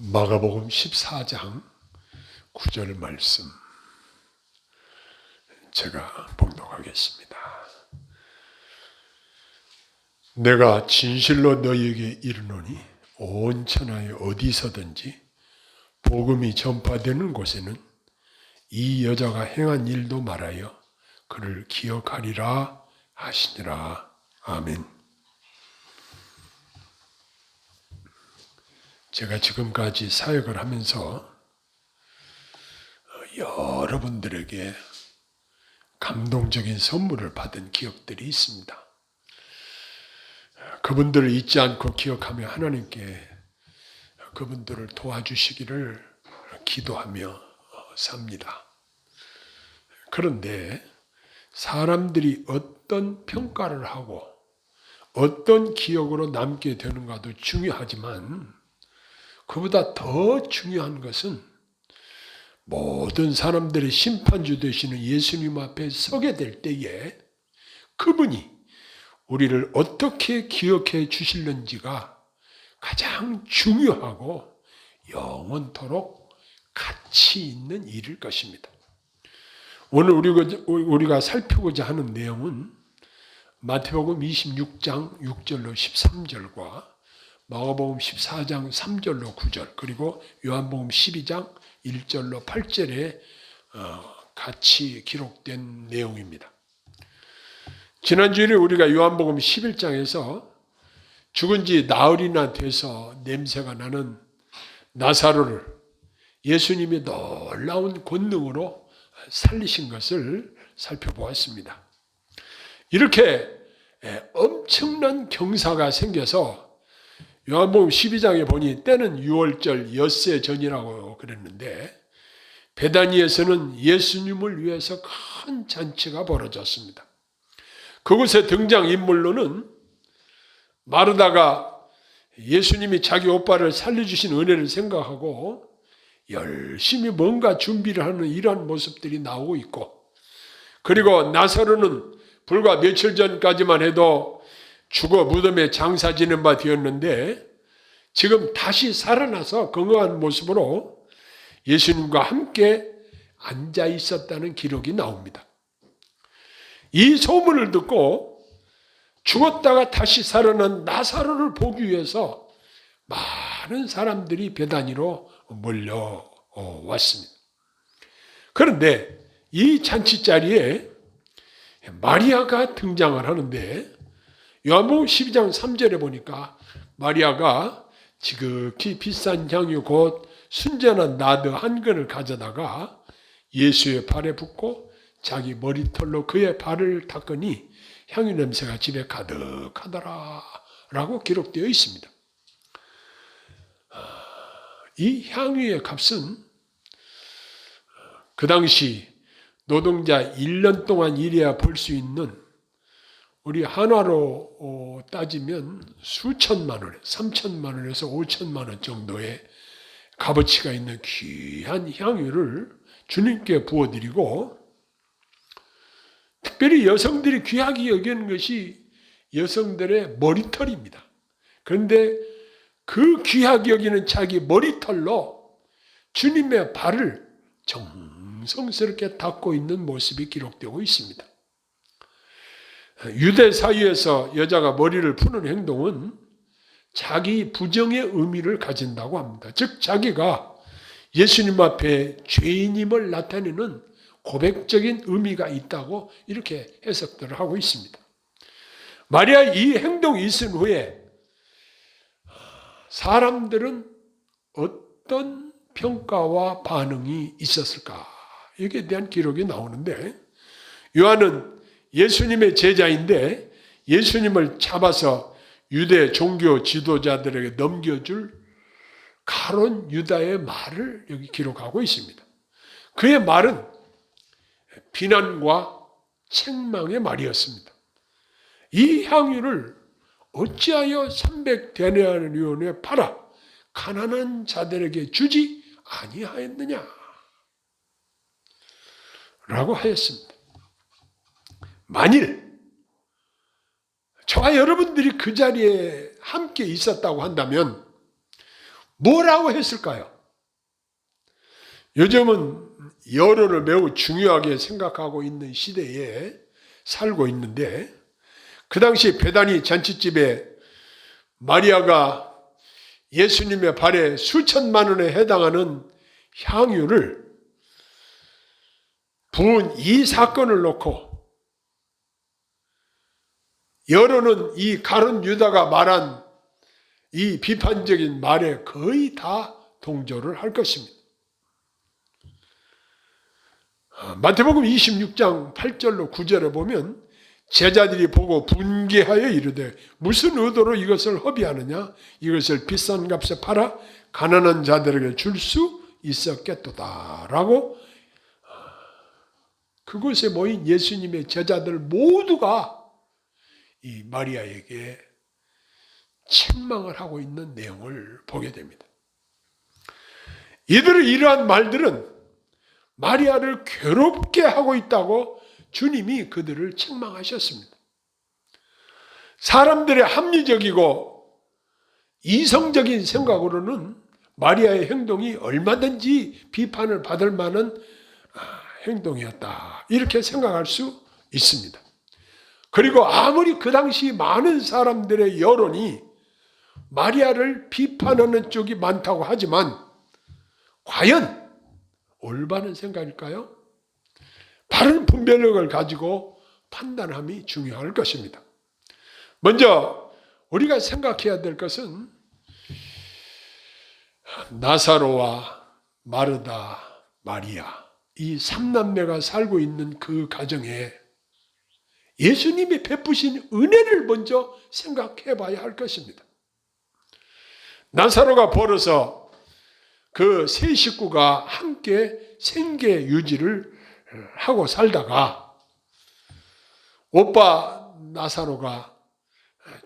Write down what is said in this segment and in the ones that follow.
마가복음 14장 9절 말씀 제가 봉독하겠습니다. 내가 진실로 너희에게 이르노니 온 천하에 어디서든지 복음이 전파되는 곳에는 이 여자가 행한 일도 말하여 그를 기억하리라 하시니라. 아멘. 제가 지금까지 사역을 하면서 여러분들에게 감동적인 선물을 받은 기억들이 있습니다. 그분들을 잊지 않고 기억하며 하나님께 그분들을 도와주시기를 기도하며 삽니다. 그런데 사람들이 어떤 평가를 하고 어떤 기억으로 남게 되는가도 중요하지만 그보다 더 중요한 것은 모든 사람들의 심판주 되시는 예수님 앞에 서게 될 때에 그분이 우리를 어떻게 기억해 주실는지가 가장 중요하고 영원토록 가치 있는 일일 것입니다. 오늘 우리가 살펴보자 하는 내용은 마태복음 26장 6절로 13절과 마가복음 14장 3절로 9절 그리고 요한복음 12장 1절로 8절에 같이 기록된 내용입니다. 지난주에 우리가 요한복음 11장에서 죽은 지 나흘이나 돼서 냄새가 나는 나사로를 예수님이 놀라운 권능으로 살리신 것을 살펴보았습니다. 이렇게 엄청난 경사가 생겨서 요한복음 12장에 보니 때는 6월절 엿새 전이라고 그랬는데 베다니에서는 예수님을 위해서 큰 잔치가 벌어졌습니다. 그곳의 등장인물로는 마르다가 예수님이 자기 오빠를 살려주신 은혜를 생각하고 열심히 뭔가 준비를 하는 이러한 모습들이 나오고 있고, 그리고 나사로는 불과 며칠 전까지만 해도 죽어 무덤에 장사 지는 바 되었는데 지금 다시 살아나서 건강한 모습으로 예수님과 함께 앉아 있었다는 기록이 나옵니다. 이 소문을 듣고 죽었다가 다시 살아난 나사로를 보기 위해서 많은 사람들이 베다니로 몰려왔습니다. 그런데 이 잔치 자리에 마리아가 등장을 하는데 요한복음 12장 3절에 보니까 마리아가 지극히 비싼 향유 곧 순전한 나드 한 근을 가져다가 예수의 발에 붓고 자기 머리털로 그의 발을 닦으니 향유 냄새가 집에 가득하더라 라고 기록되어 있습니다. 이 향유의 값은 그 당시 노동자 1년 동안 일해야 벌 수 있는 우리 한화로 따지면 수천만 원, 3천만 원에서 5천만 원 정도의 값어치가 있는 귀한 향유를 주님께 부어드리고, 특별히 여성들이 귀하게 여기는 것이 여성들의 머리털입니다. 그런데 그 귀하게 여기는 자기 머리털로 주님의 발을 정성스럽게 닦고 있는 모습이 기록되고 있습니다. 유대 사회에서 여자가 머리를 푸는 행동은 자기 부정의 의미를 가진다고 합니다. 즉 자기가 예수님 앞에 죄인임을 나타내는 고백적인 의미가 있다고 이렇게 해석들을 하고 있습니다. 마리아 이 행동이 있은 후에 사람들은 어떤 평가와 반응이 있었을까? 여기에 대한 기록이 나오는데 요한은 예수님의 제자인데 예수님을 잡아서 유대 종교 지도자들에게 넘겨줄 가론 유다의 말을 여기 기록하고 있습니다. 그의 말은 비난과 책망의 말이었습니다. 이 향유를 어찌하여 300데나리온에 팔아 가난한 자들에게 주지 아니하였느냐 라고 하였습니다. 만일 저와 여러분들이 그 자리에 함께 있었다고 한다면 뭐라고 했을까요? 요즘은 여론을 매우 중요하게 생각하고 있는 시대에 살고 있는데, 그 당시 베다니 잔치집에 마리아가 예수님의 발에 수천만 원에 해당하는 향유를 부은 이 사건을 놓고 여론은 이 가룟 유다가 말한 이 비판적인 말에 거의 다 동조를 할 것입니다. 마태복음 26장 8절로 9절에 보면 제자들이 보고 분개하여 이르되 무슨 의도로 이것을 허비하느냐? 이것을 비싼 값에 팔아 가난한 자들에게 줄 수 있었겠도다 라고 그곳에 모인 예수님의 제자들 모두가 이 마리아에게 책망을 하고 있는 내용을 보게 됩니다. 이들의 이러한 말들은 마리아를 괴롭게 하고 있다고 주님이 그들을 책망하셨습니다. 사람들의 합리적이고 이성적인 생각으로는 마리아의 행동이 얼마든지 비판을 받을 만한 행동이었다, 이렇게 생각할 수 있습니다. 그리고 아무리 그 당시 많은 사람들의 여론이 마리아를 비판하는 쪽이 많다고 하지만 과연 올바른 생각일까요? 바른 분별력을 가지고 판단함이 중요할 것입니다. 먼저 우리가 생각해야 될 것은 나사로와 마르다, 마리아 이 3남매가 살고 있는 그 가정에 예수님이 베푸신 은혜를 먼저 생각해 봐야 할 것입니다. 나사로가 벌어서 그 세 식구가 함께 생계 유지를 하고 살다가 오빠 나사로가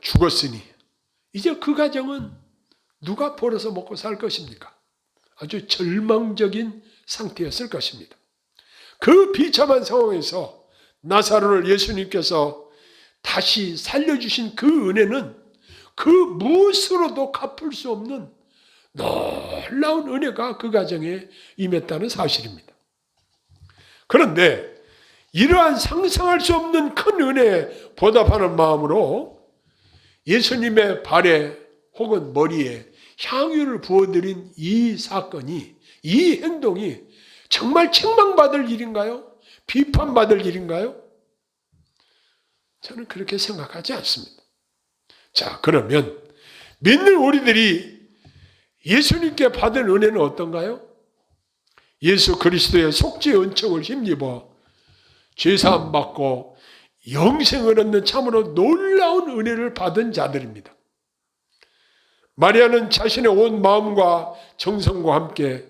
죽었으니 이제 그 가정은 누가 벌어서 먹고 살 것입니까? 아주 절망적인 상태였을 것입니다. 그 비참한 상황에서 나사로를 예수님께서 다시 살려주신 그 은혜는 그 무엇으로도 갚을 수 없는 놀라운 은혜가 그 가정에 임했다는 사실입니다. 그런데 이러한 상상할 수 없는 큰 은혜에 보답하는 마음으로 예수님의 발에 혹은 머리에 향유를 부어드린 이 사건이, 이 행동이 정말 책망받을 일인가요? 비판받을 일인가요? 저는 그렇게 생각하지 않습니다. 자, 그러면 믿는 우리들이 예수님께 받은 은혜는 어떤가요? 예수 그리스도의 속죄의 은총을 힘입어 죄사함 받고 영생을 얻는 참으로 놀라운 은혜를 받은 자들입니다. 마리아는 자신의 온 마음과 정성과 함께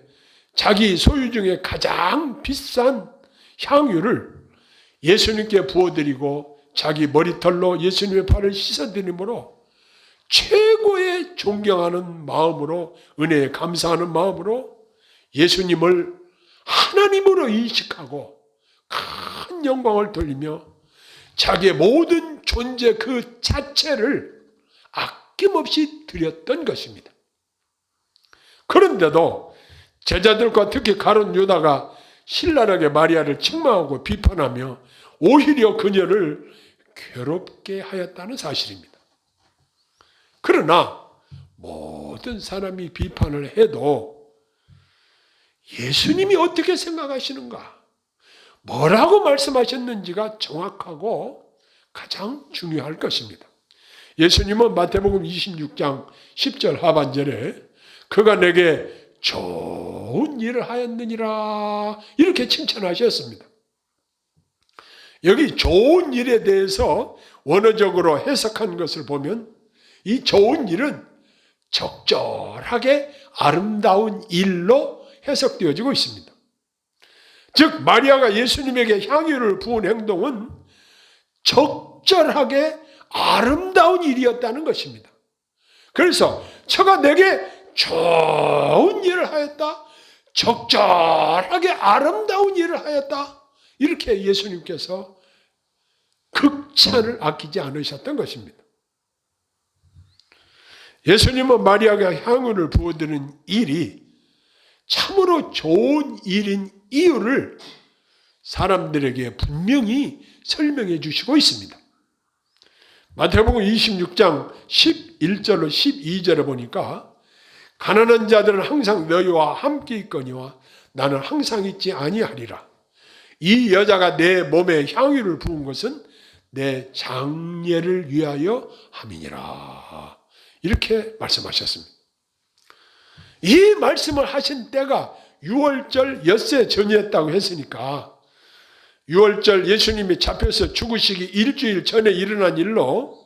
자기 소유 중에 가장 비싼 향유를 예수님께 부어드리고 자기 머리털로 예수님의 발을 씻어드림으로 최고의 존경하는 마음으로, 은혜에 감사하는 마음으로 예수님을 하나님으로 인식하고 큰 영광을 돌리며 자기의 모든 존재 그 자체를 아낌없이 드렸던 것입니다. 그런데도 제자들과 특히 가룟 유다가 신랄하게 마리아를 책망하고 비판하며 오히려 그녀를 괴롭게 하였다는 사실입니다. 그러나 모든 사람이 비판을 해도 예수님이 어떻게 생각하시는가, 뭐라고 말씀하셨는지가 정확하고 가장 중요할 것입니다. 예수님은 마태복음 26장 10절 하반절에 그가 내게 좋은 일을 하였느니라 이렇게 칭찬하셨습니다. 여기 좋은 일에 대해서 원어적으로 해석한 것을 보면 이 좋은 일은 적절하게 아름다운 일로 해석되어지고 있습니다. 즉 마리아가 예수님에게 향유를 부은 행동은 적절하게 아름다운 일이었다는 것입니다. 그래서 저가 내게 좋은 일을 하였다, 적절하게 아름다운 일을 하였다, 이렇게 예수님께서 극찬을 아끼지 않으셨던 것입니다. 예수님은 마리아가 향유를 부어드리는 일이 참으로 좋은 일인 이유를 사람들에게 분명히 설명해 주시고 있습니다. 마태복음 26장 11절로 12절에 보니까 가난한 자들은 항상 너희와 함께 있거니와 나는 항상 있지 아니하리라. 이 여자가 내 몸에 향유를 부은 것은 내 장례를 위하여 함이니라. 이렇게 말씀하셨습니다. 이 말씀을 하신 때가 6월절 엿새 전이었다고 했으니까 6월절 예수님이 잡혀서 죽으시기 일주일 전에 일어난 일로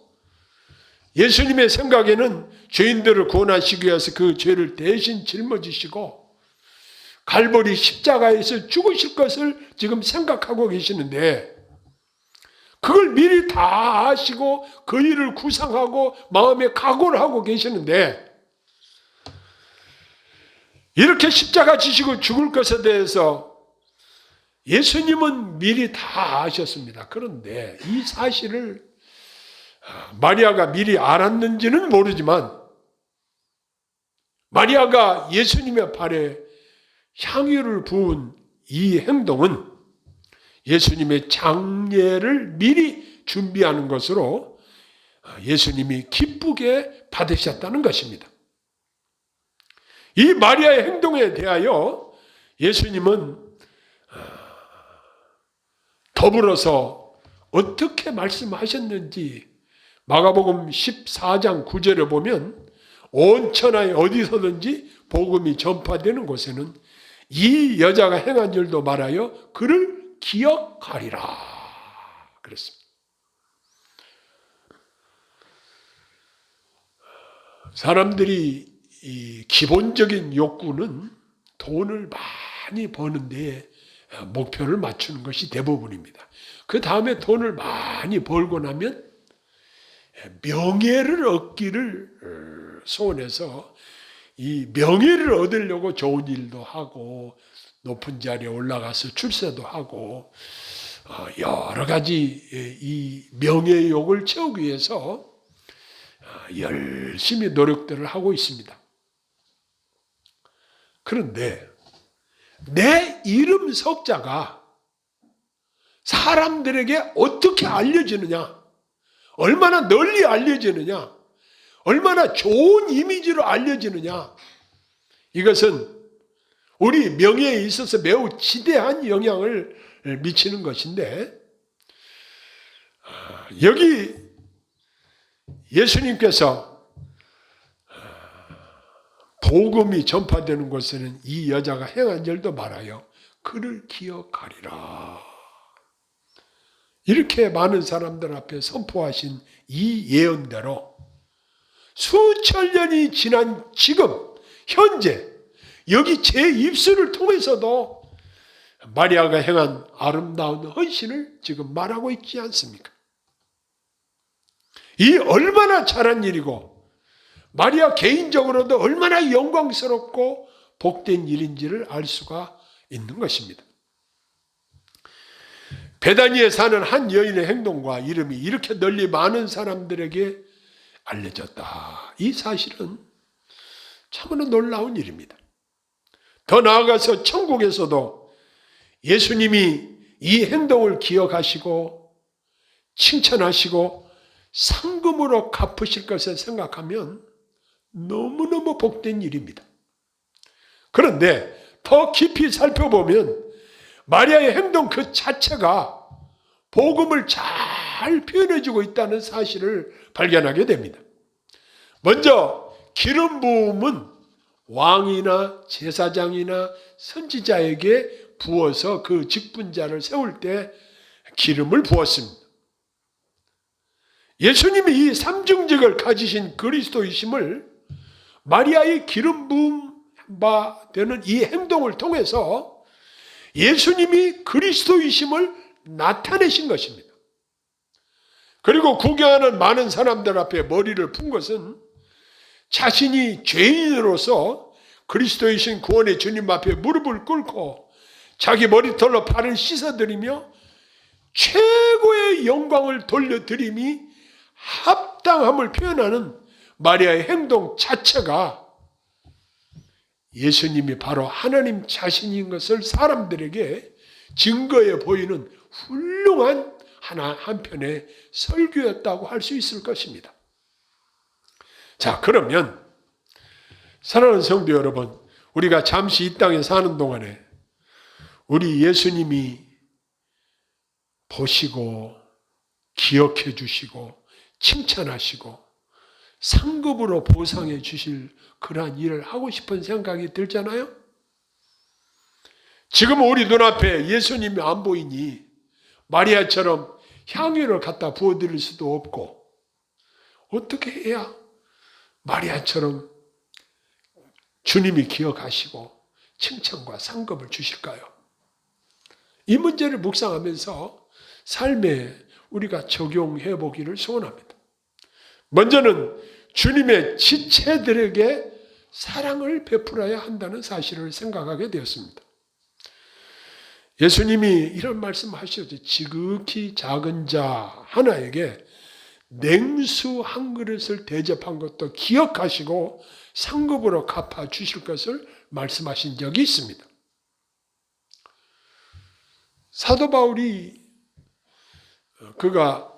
예수님의 생각에는 죄인들을 구원하시기 위해서 그 죄를 대신 짊어지시고 갈보리 십자가에서 죽으실 것을 지금 생각하고 계시는데 그걸 미리 다 아시고 그 일을 구상하고 마음에 각오를 하고 계시는데 이렇게 십자가 지시고 죽을 것에 대해서 예수님은 미리 다 아셨습니다. 그런데 이 사실을 마리아가 미리 알았는지는 모르지만 마리아가 예수님의 발에 향유를 부은 이 행동은 예수님의 장례를 미리 준비하는 것으로 예수님이 기쁘게 받으셨다는 것입니다. 이 마리아의 행동에 대하여 예수님은 더불어서 어떻게 말씀하셨는지 마가복음 14장 9절에 보면 온 천하에 어디서든지 복음이 전파되는 곳에는 이 여자가 행한 일도 말하여 그를 기억하리라 그랬습니다. 사람들이 이 기본적인 욕구는 돈을 많이 버는 데 목표를 맞추는 것이 대부분입니다. 그 다음에 돈을 많이 벌고 나면 명예를 얻기를 소원해서 이 명예를 얻으려고 좋은 일도 하고 높은 자리에 올라가서 출세도 하고 여러 가지 이 명예욕을 채우기 위해서 열심히 노력들을 하고 있습니다. 그런데 내 이름 석자가 사람들에게 어떻게 알려지느냐, 얼마나 널리 알려지느냐, 얼마나 좋은 이미지로 알려지느냐, 이것은 우리 명예에 있어서 매우 지대한 영향을 미치는 것인데 여기 예수님께서 복음이 전파되는 곳에는 이 여자가 행한 일도 말하여 그를 기억하리라. 이렇게 많은 사람들 앞에 선포하신 이 예언대로 수천 년이 지난 지금 현재 여기 제 입술을 통해서도 마리아가 행한 아름다운 헌신을 지금 말하고 있지 않습니까? 이 얼마나 잘한 일이고 마리아 개인적으로도 얼마나 영광스럽고 복된 일인지를 알 수가 있는 것입니다. 베다니에 사는 한 여인의 행동과 이름이 이렇게 널리 많은 사람들에게 알려졌다. 이 사실은 참으로 놀라운 일입니다. 더 나아가서 천국에서도 예수님이 이 행동을 기억하시고 칭찬하시고 상금으로 갚으실 것을 생각하면 너무너무 복된 일입니다. 그런데 더 깊이 살펴보면 마리아의 행동 그 자체가 복음을 잘 표현해주고 있다는 사실을 발견하게 됩니다. 먼저 기름 부음은 왕이나 제사장이나 선지자에게 부어서 그 직분자를 세울 때 기름을 부었습니다. 예수님이 이 삼중직을 가지신 그리스도이심을 마리아의 기름 부음 바 되는 이 행동을 통해서 예수님이 그리스도이심을 나타내신 것입니다. 그리고 구경하는 많은 사람들 앞에 머리를 푼 것은 자신이 죄인으로서 그리스도이신 구원의 주님 앞에 무릎을 꿇고 자기 머리털로 발을 씻어드리며 최고의 영광을 돌려드림이 합당함을 표현하는 마리아의 행동 자체가 예수님이 바로 하나님 자신인 것을 사람들에게 증거해 보이는 훌륭한 한편의 설교였다고 할 수 있을 것입니다. 자, 그러면 사랑하는 성도 여러분, 우리가 잠시 이 땅에 사는 동안에 우리 예수님이 보시고 기억해 주시고 칭찬하시고 상급으로 보상해 주실 그러한 일을 하고 싶은 생각이 들잖아요. 지금 우리 눈앞에 예수님이 안 보이니 마리아처럼 향유를 갖다 부어드릴 수도 없고, 어떻게 해야 마리아처럼 주님이 기억하시고 칭찬과 상급을 주실까요? 이 문제를 묵상하면서 삶에 우리가 적용해 보기를 소원합니다. 먼저는 주님의 지체들에게 사랑을 베풀어야 한다는 사실을 생각하게 되었습니다. 예수님이 이런 말씀하셨죠. 지극히 작은 자 하나에게 냉수 한 그릇을 대접한 것도 기억하시고 상급으로 갚아 주실 것을 말씀하신 적이 있습니다. 사도 바울이 그가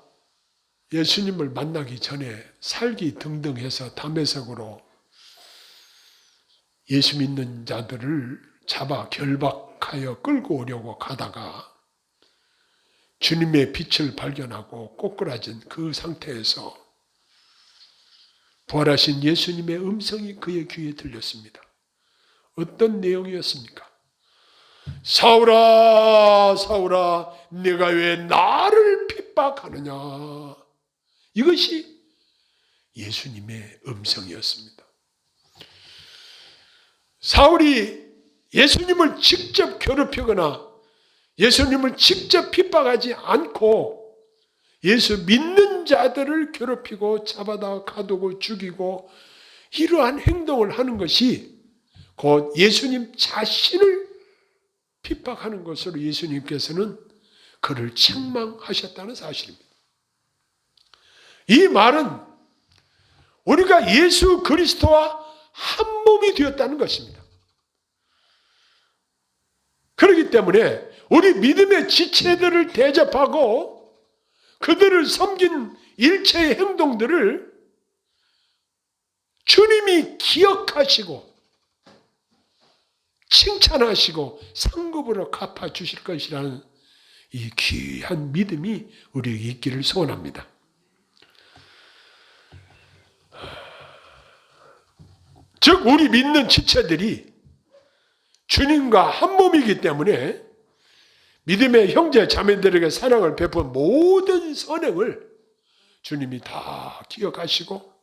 예수님을 만나기 전에 살기 등등해서 담에색으로 예수 믿는 자들을 잡아 결박하여 끌고 오려고 가다가 주님의 빛을 발견하고 꼬꾸라진 그 상태에서 부활하신 예수님의 음성이 그의 귀에 들렸습니다. 어떤 내용이었습니까? 사울아, 사울아, 네가 왜 나를 핍박하느냐? 이것이 예수님의 음성이었습니다. 사울이 예수님을 직접 괴롭히거나 예수님을 직접 핍박하지 않고 예수 믿는 자들을 괴롭히고 잡아다 가두고 죽이고 이러한 행동을 하는 것이 곧 예수님 자신을 핍박하는 것으로 예수님께서는 그를 책망하셨다는 사실입니다. 이 말은 우리가 예수 그리스도와 한 몸이 되었다는 것입니다. 그렇기 때문에 우리 믿음의 지체들을 대접하고 그들을 섬긴 일체의 행동들을 주님이 기억하시고 칭찬하시고 상급으로 갚아주실 것이라는 이 귀한 믿음이 우리에게 있기를 소원합니다. 즉 우리 믿는 지체들이 주님과 한 몸이기 때문에 믿음의 형제 자매들에게 사랑을 베푼 모든 선행을 주님이 다 기억하시고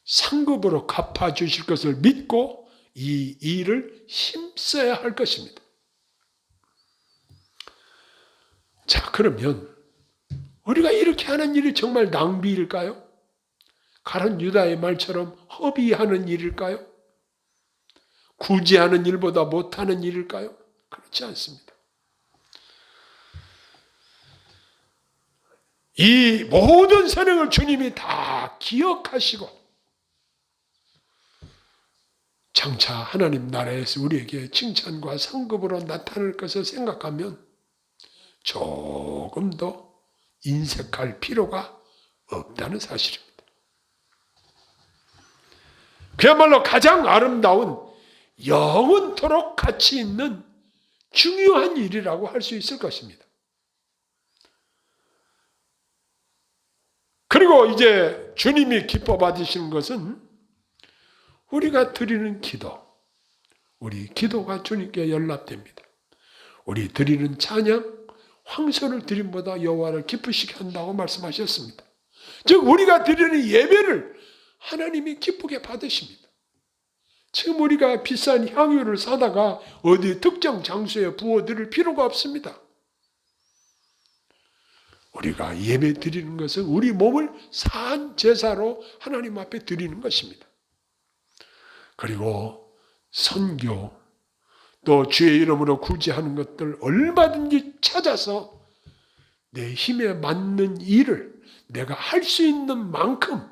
상급으로 갚아주실 것을 믿고 이 일을 힘써야 할 것입니다. 자, 그러면 우리가 이렇게 하는 일이 정말 낭비일까요? 가룟 유다의 말처럼 허비하는 일일까요? 굳이 하는 일보다 못하는 일일까요? 그렇지 않습니다. 이 모든 선행을 주님이 다 기억하시고 장차 하나님 나라에서 우리에게 칭찬과 상급으로 나타날 것을 생각하면 조금 더 인색할 필요가 없다는 사실입니다. 그야말로 가장 아름다운 영원토록 가치 있는 중요한 일이라고 할 수 있을 것입니다. 그리고 이제 주님이 기뻐 받으시는 것은 우리가 드리는 기도, 우리 기도가 주님께 연락됩니다. 우리 드리는 찬양, 황소를 드림보다 여호와를 기쁘시게 한다고 말씀하셨습니다. 즉 우리가 드리는 예배를 하나님이 기쁘게 받으십니다. 지금 우리가 비싼 향유를 사다가 어디 특정 장소에 부어드릴 필요가 없습니다. 우리가 예배 드리는 것은 우리 몸을 산 제사로 하나님 앞에 드리는 것입니다. 그리고 선교, 또 주의 이름으로 구제하는 것들 얼마든지 찾아서 내 힘에 맞는 일을 내가 할 수 있는 만큼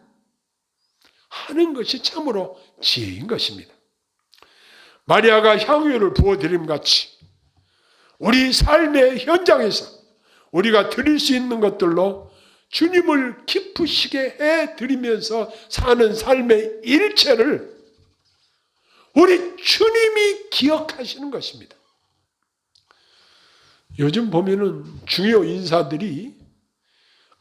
하는 것이 참으로 지혜인 것입니다. 마리아가 향유를 부어드림 같이 우리 삶의 현장에서 우리가 드릴 수 있는 것들로 주님을 기쁘시게 해드리면서 사는 삶의 일체를 우리 주님이 기억하시는 것입니다. 요즘 보면은 중요 인사들이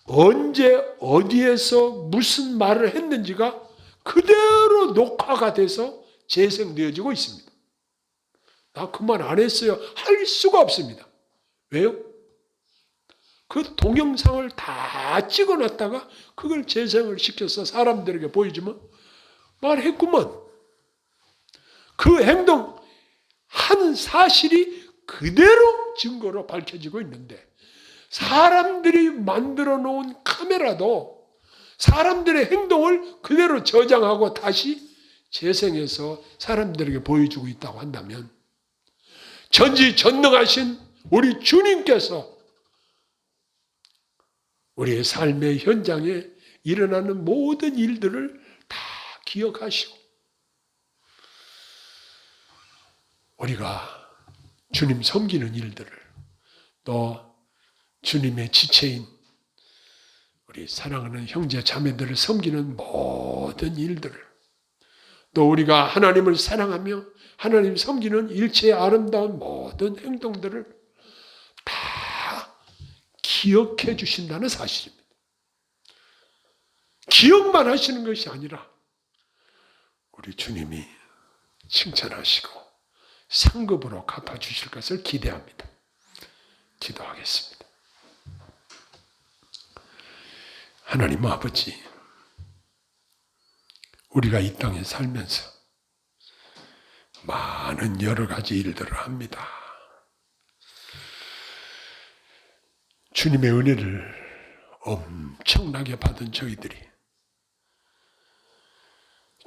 언제 어디에서 무슨 말을 했는지가 그대로 녹화가 돼서 재생되어지고 있습니다. 나 그 말 안 했어요. 할 수가 없습니다. 왜요? 그 동영상을 다 찍어놨다가 그걸 재생을 시켜서 사람들에게 보여주면 말했구먼. 그 행동, 한 사실이 그대로 증거로 밝혀지고 있는데 사람들이 만들어 놓은 카메라도 사람들의 행동을 그대로 저장하고 다시 재생해서 사람들에게 보여주고 있다고 한다면 전지전능하신 우리 주님께서 우리의 삶의 현장에 일어나는 모든 일들을 다 기억하시고 우리가 주님 섬기는 일들을 또 주님의 지체인 우리 사랑하는 형제 자매들을 섬기는 모든 일들을 또 우리가 하나님을 사랑하며 하나님 섬기는 일체의 아름다운 모든 행동들을 다 기억해 주신다는 사실입니다. 기억만 하시는 것이 아니라 우리 주님이 칭찬하시고 상급으로 갚아주실 것을 기대합니다. 기도하겠습니다. 하나님 아버지, 우리가 이 땅에 살면서 많은 여러 가지 일들을 합니다. 주님의 은혜를 엄청나게 받은 저희들이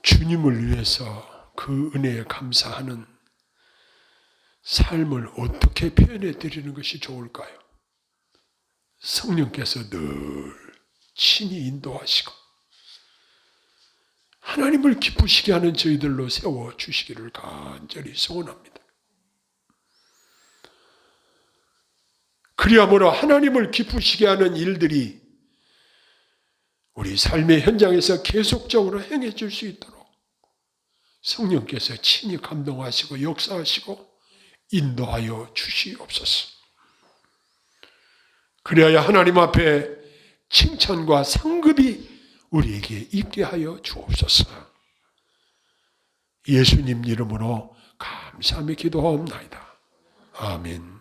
주님을 위해서 그 은혜에 감사하는 삶을 어떻게 표현해 드리는 것이 좋을까요? 성령께서 늘 친히 인도하시고 하나님을 기쁘시게 하는 저희들로 세워주시기를 간절히 소원합니다. 그리함으로 하나님을 기쁘시게 하는 일들이 우리 삶의 현장에서 계속적으로 행해질 수 있도록 성령께서 친히 감동하시고 역사하시고 인도하여 주시옵소서. 그리하여 하나님 앞에 칭찬과 상급이 우리에게 있게 하여 주옵소서. 예수님 이름으로 감사하며 기도하옵나이다. 아멘.